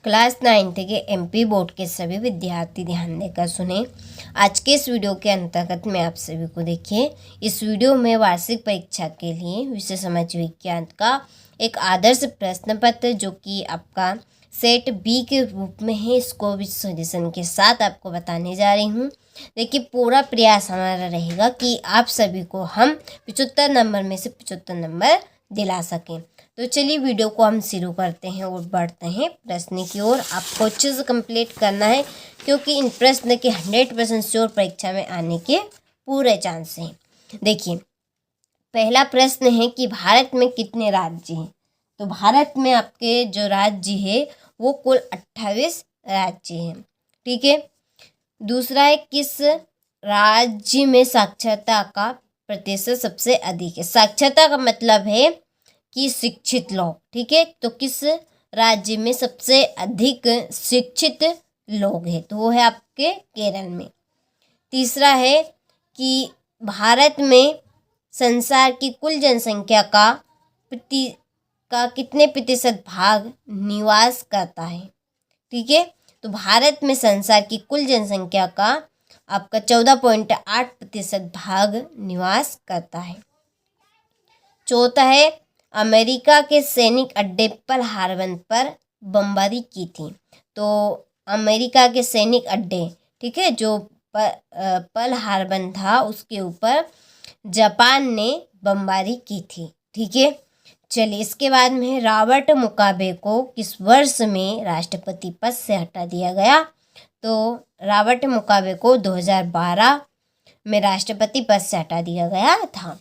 Class 9th के MP board के सभी विद्यार्थी ध्यान देकर सुने। आज के इस वीडियो के अंतर्गत मैं आप सभी को देखिए, इस वीडियो में वार्षिक परीक्षा के लिए विषय समाज विज्ञान का एक आदर्श प्रश्न पत्र जो कि आपका सेट बी के रूप में है, इसको भी सजेशन के साथ आपको बताने जा रही हूँ। देखिए, पूरा प्रयास हमारा रहेगा कि आप सभी को हम 75 नंबर में से 75 नंबर दिला सकें। तो चलिए वीडियो को हम शुरू करते हैं और बढ़ते हैं प्रश्न की ओर। आपको अच्छे से कंप्लीट करना है क्योंकि इन प्रश्न के 100% श्योर परीक्षा में आने के पूरे चांस हैं। देखिए, पहला प्रश्न है कि भारत में कितने राज्य हैं। तो भारत में आपके जो राज्य है वो कुल 28 राज्य हैं। ठीक है। दूसरा है, किस राज्य में साक्षरता का प्रतिशत सबसे अधिक है। साक्षरता का मतलब है कि शिक्षित लोग। ठीक है, तो किस राज्य में सबसे अधिक शिक्षित लोग हैं, तो वो है आपके केरल में। तीसरा है कि भारत में संसार की कुल जनसंख्या का कितने प्रतिशत भाग निवास करता है। ठीक है, तो भारत में संसार की कुल जनसंख्या का आपका 14.8% भाग निवास करता है। चौथा है, अमेरिका के सैनिक अड्डे पर्ल हार्बर पर बमबारी की थी। तो अमेरिका के सैनिक अड्डे, ठीक है, जो पर्ल हार्बर था उसके ऊपर जापान ने बमबारी की थी। ठीक है। चलिए, इसके बाद में रॉबर्ट मुगाबे को किस वर्ष में राष्ट्रपति पद से हटा दिया गया। तो रॉबर्ट मुगाबे को 2012 में राष्ट्रपति पद से हटा दिया गया था।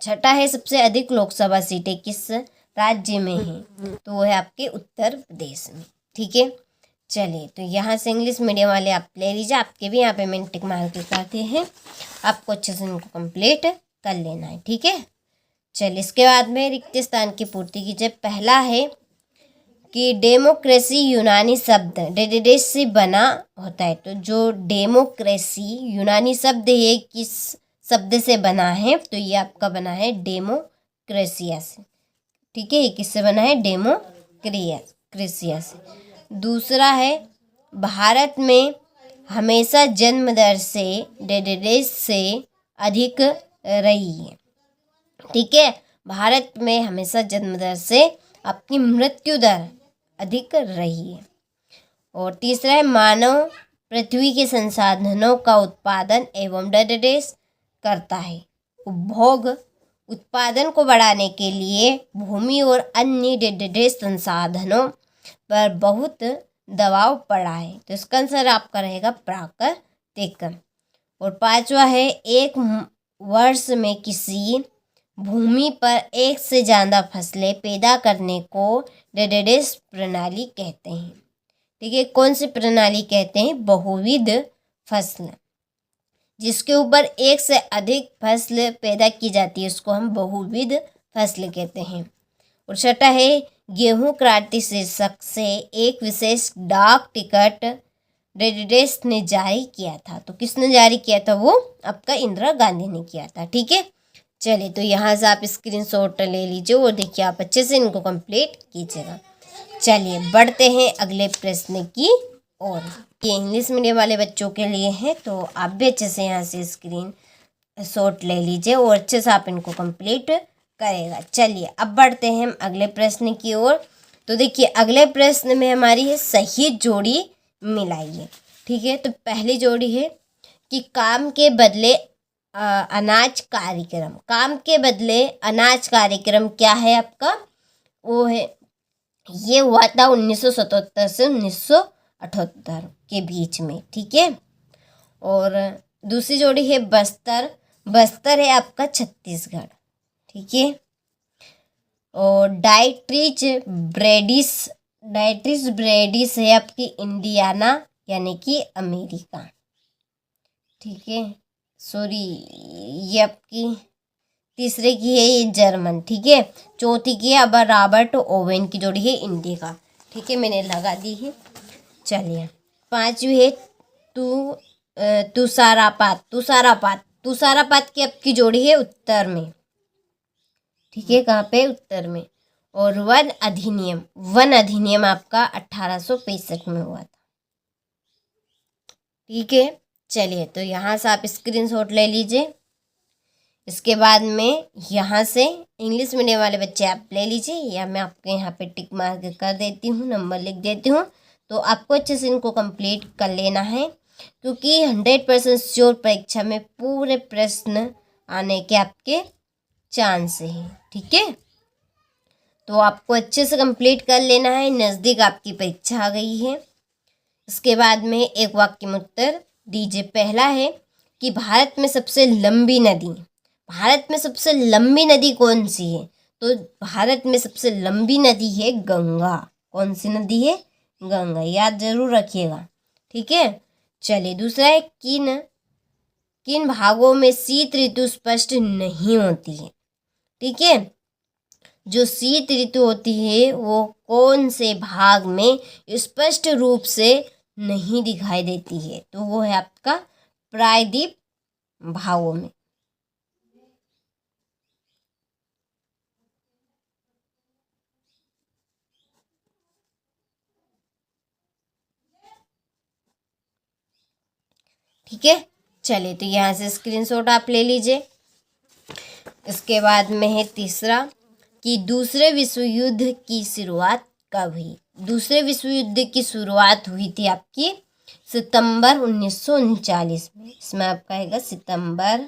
छठा है, सबसे अधिक लोकसभा सीटें किस राज्य में हैं, तो वो है आपके उत्तर प्रदेश में। ठीक है। चलिए, तो यहाँ से इंग्लिश मीडियम वाले आप ले लीजिए, आपके भी यहाँ पे मैंने टिक मार के करते हैं, आपको अच्छे से इनको कंप्लीट कर लेना है। ठीक है। चलिए, इसके बाद में रिक्त स्थान की पूर्ति कीजिए। पहला है कि डेमोक्रेसी यूनानी शब्द डेडेडेस से बना होता है। तो जो डेमोक्रेसी यूनानी शब्द है किस शब्द से बना है, तो ये आपका बना है डेमोक्रेसिया से। ठीक है, ये किससे बना है, डेमोक्रेसिया से। दूसरा है, भारत में हमेशा जन्म दर से डेडेडेस से अधिक रही है। ठीक है, भारत में हमेशा जन्म दर से आपकी मृत्यु दर अधिक रही है। और तीसरा है, मानव पृथ्वी के संसाधनों का उत्पादन एवं डेडेडेस करता है। उपभोग उत्पादन को बढ़ाने के लिए भूमि और अन्य डेडेडेस संसाधनों पर बहुत दबाव पड़ा है। तो इसका आंसर आपका रहेगा प्राकृतिक। और पांचवा है, एक वर्ष में किसी भूमि पर एक से ज़्यादा फसलें पैदा करने को डेडेडेस प्रणाली कहते हैं। ठीक है, कौन सी प्रणाली कहते हैं, बहुविध फसल। जिसके ऊपर एक से अधिक फसल पैदा की जाती है उसको हम बहुविध फसल कहते हैं। और छठा है, गेहूं क्रांति शीर्षक से एक विशेष डाक टिकट डेडेडेस ने जारी किया था। तो किसने जारी किया था, वो आपका इंदिरा गांधी ने किया था। ठीक है। चलिए, तो यहाँ से आप स्क्रीनशॉट ले लीजिए और देखिए आप अच्छे से इनको कंप्लीट कीजिएगा। चलिए, बढ़ते हैं अगले प्रश्न की ओर। ये इंग्लिश मीडियम वाले बच्चों के लिए है, तो आप भी अच्छे से यहाँ से स्क्रीन शॉट ले लीजिए और अच्छे से आप इनको कंप्लीट करेगा। चलिए, अब बढ़ते हैं हम अगले प्रश्न की ओर। तो देखिए, अगले प्रश्न में हमारी है सही जोड़ी मिलाइए। ठीक है, तो पहली जोड़ी है कि काम के बदले अनाज कार्यक्रम। काम के बदले अनाज कार्यक्रम क्या है आपका, वो है, ये हुआ था 1977 से 1978 के बीच में। ठीक है। और दूसरी जोड़ी है बस्तर है आपका छत्तीसगढ़। ठीक है। और डाइट्रिच ब्रेडिस है आपकी इंडियाना यानी कि अमेरिका। ठीक है, सॉरी, ये आपकी तीसरे की है ये जर्मन। ठीक है। चौथी की है अब रॉबर्ट ओवेन की जोड़ी है इंडिया का। ठीक है, मैंने लगा दी है। चलिए, पांचवी है तुषारापात की आपकी जोड़ी है उत्तर में। ठीक है, कहाँ पे, उत्तर में। और वन अधिनियम आपका 1865 में हुआ था। ठीक है, चलिए तो यहाँ से आप स्क्रीनशॉट ले लीजिए। इसके बाद में यहाँ से इंग्लिश मीडियम वाले बच्चे आप ले लीजिए, या मैं आपके यहाँ पे टिक मार्क कर देती हूँ, नंबर लिख देती हूँ। तो आपको अच्छे से इनको कंप्लीट कर लेना है, क्योंकि 100% श्योर परीक्षा में पूरे प्रश्न आने के आपके चांस है। ठीक है, तो आपको अच्छे से कंप्लीट कर लेना है, नज़दीक आपकी परीक्षा आ गई है। इसके बाद में एक वाक्य में उत्तर दीजिए। पहला है कि भारत में सबसे लंबी नदी कौन सी है? तो भारत में सबसे लंबी नदी है गंगा। कौन सी नदी है? गंगा, याद जरूर रखिएगा। ठीक है, चलिए दूसरा है किन भागों में शीत ऋतु स्पष्ट नहीं होती है? ठीक है, जो शीत ऋतु होती है वो कौन से भाग में स्पष्ट रूप से नहीं दिखाई देती है? तो वो है आपका प्रायद्वीप भागों में। ठीक है, चलिए तो यहाँ से स्क्रीनशॉट आप ले लीजिए। इसके बाद में है तीसरा कि दूसरे विश्व युद्ध की शुरुआत कब हुई? दूसरे विश्व युद्ध की शुरुआत हुई थी आपकी सितंबर 1939 में। इसमें आपका आएगा सितंबर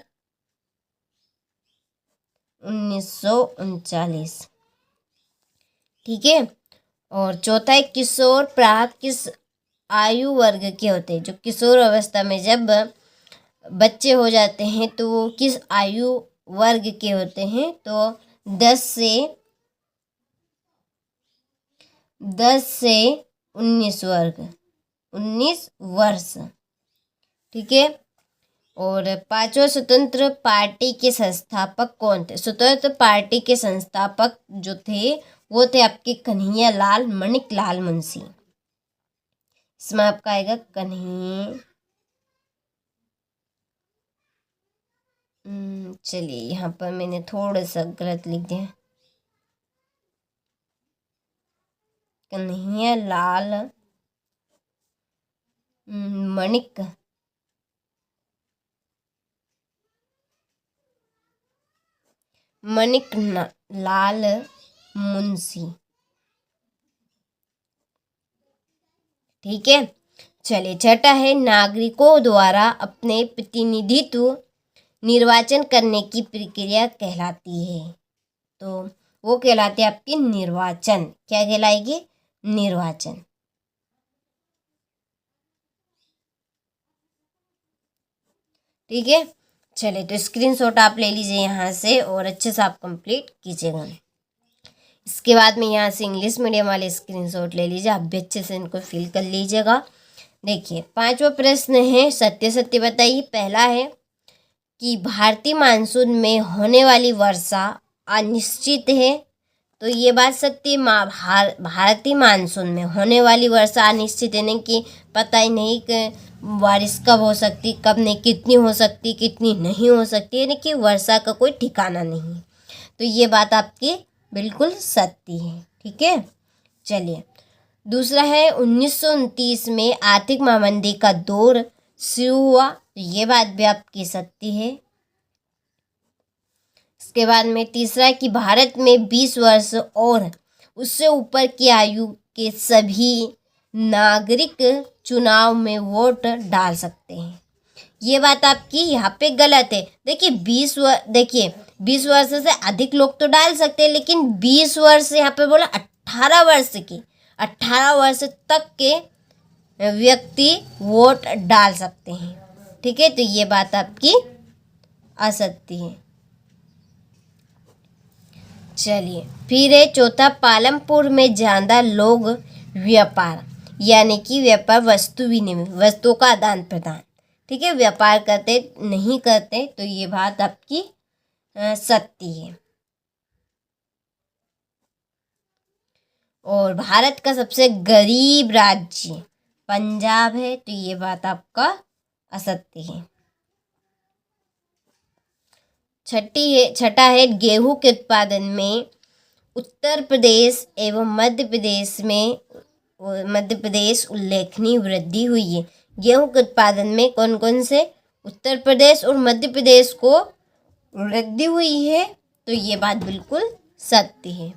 1939। ठीक है, और चौथा है किशोर प्राय किस आयु वर्ग के होते हैं? जो किशोर अवस्था में जब बच्चे हो जाते हैं तो वो किस आयु वर्ग के होते हैं? तो 10 से 19 वर्ष। ठीक है, और पांचवा स्वतंत्र पार्टी के संस्थापक कौन थे? स्वतंत्र पार्टी के संस्थापक जो थे वो थे आपके कन्हैया लाल माणिक लाल मुंशी। इसमें आपका आएगा चलिए यहाँ पर मैंने थोड़ा सा गलत लिख दिया, कन्हैया लाल माणिक लाल मुंशी। ठीक है, चलिए छठा है नागरिकों द्वारा अपने प्रतिनिधित्व निर्वाचन करने की प्रक्रिया कहलाती है। तो वो कहलाती है आपकी निर्वाचन। क्या कहलाएगी? निर्वाचन। ठीक है, चलिए तो स्क्रीनशॉट आप ले लीजिए यहाँ से और अच्छे से आप कंप्लीट कीजिएगा। इसके बाद में यहाँ से इंग्लिश मीडियम वाले स्क्रीनशॉट ले लीजिए, आप भी अच्छे से इनको फिल कर लीजिएगा। देखिए पांचवा प्रश्न है सत्य सत्य बताइए। पहला है कि भारतीय मानसून में होने वाली वर्षा अनिश्चित है। तो ये बात सत्य, भारतीय मानसून में होने वाली वर्षा अनिश्चित है, नहीं कि पता ही नहीं कि बारिश कब हो सकती, कब नहीं, कितनी हो सकती, कितनी नहीं हो सकती, यानी कि वर्षा का कोई ठिकाना नहीं। तो ये बात आपकी बिल्कुल सत्य है। ठीक है, चलिए दूसरा है 1929 में आर्थिक महामंदी का दौर शुरू हुआ। तो ये बात भी आपकी सत्य है। इसके बाद में तीसरा है कि भारत में 20 वर्ष और उससे ऊपर की आयु के सभी नागरिक चुनाव में वोट डाल सकते हैं। ये बात आपकी यहाँ पे गलत है। देखिए 20 वर्ष से अधिक लोग तो डाल सकते हैं, लेकिन 20 वर्ष यहाँ पे बोला 18 वर्ष तक के व्यक्ति वोट डाल सकते हैं। ठीक है, तो ये बात आपकी असत्य है। चलिए फिर है चौथा, पालमपुर में ज्यादा लोग व्यापार, यानी कि व्यापार वस्तु विनिमय, वस्तुओं का आदान प्रदान, ठीक है, व्यापार करते नहीं करते। तो ये बात आपकी सत्य है। और भारत का सबसे गरीब राज्य पंजाब है। तो ये बात आपका असत्य है। छठा है गेहूं के उत्पादन में उत्तर प्रदेश एवं मध्य प्रदेश उल्लेखनीय वृद्धि हुई है। गेहूं के उत्पादन में कौन कौन से उत्तर प्रदेश और मध्य प्रदेश को वृद्धि हुई है, तो ये बात बिल्कुल सत्य है।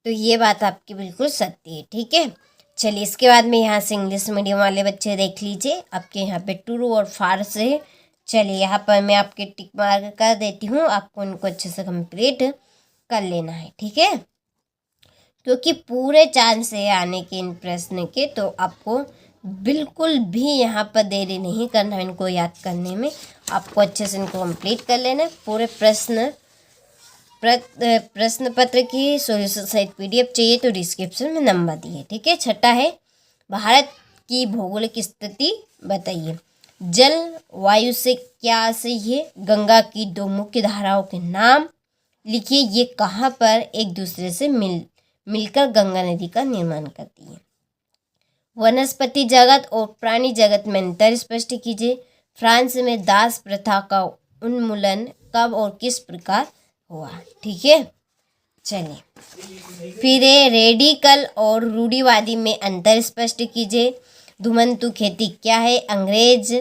तो ये बात आपकी बिल्कुल सत्य है, ठीक है। चलिए इसके बाद में यहाँ से इंग्लिश मीडियम वाले बच्चे देख लीजिए, आपके यहाँ पे ट्रू और फाल्स है। चलिए यहाँ पर मैं आपके टिक मार्क कर देती हूँ, आपको उनको अच्छे से कंप्लीट कर लेना है, ठीक है। क्योंकि पूरे चांस है आने के इन प्रश्न के, तो आपको बिल्कुल भी यहाँ पर देरी नहीं करना है इनको याद करने में, आपको अच्छे से इनको कंप्लीट कर लेना है। पूरे प्रश्न पत्र की सॉल्यूशन सहित PDF चाहिए तो डिस्क्रिप्शन में नंबर दिए, ठीक है। छठा है, भारत की भौगोलिक स्थिति बताइए। जल वायु से क्या आशय है? गंगा की दो मुख्य धाराओं के नाम लिखिए, ये कहाँ पर एक दूसरे से मिलकर गंगा नदी का निर्माण करती है। वनस्पति जगत और प्राणी जगत में अंतर स्पष्ट कीजिए। फ्रांस में दास प्रथा का उन्मूलन कब और किस प्रकार हुआ, ठीक है। चलिए फिर रेडिकल और रूढ़िवादी में अंतर स्पष्ट कीजिए। धुमंतु खेती क्या है? अंग्रेज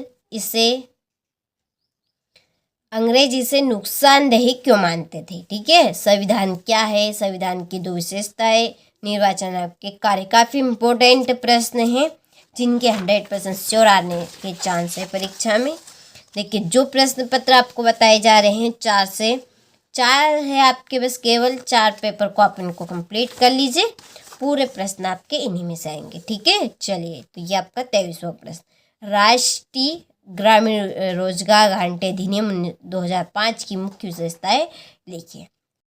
इसे नुकसानदेह क्यों मानते थे, ठीक है। संविधान क्या है? संविधान की दो विशेषताएं। निर्वाचन आयोग के कार्य काफी इंपॉर्टेंट प्रश्न हैं जिनके 100% श्योर आने के चांस है परीक्षा में। देखिए जो प्रश्न पत्र आपको बताए जा रहे हैं 4 से 4 है आपके बस, केवल 4 पेपर को आप इनको कंप्लीट कर लीजिए, पूरे प्रश्न आपके इन्हीं में से आएंगे, ठीक है। चलिए तो ये आपका 23वां प्रश्न, राष्ट्रीय ग्रामीण रोजगार गारंटी अधिनियम 2005 की मुख्य विशेषताएं लिखिए।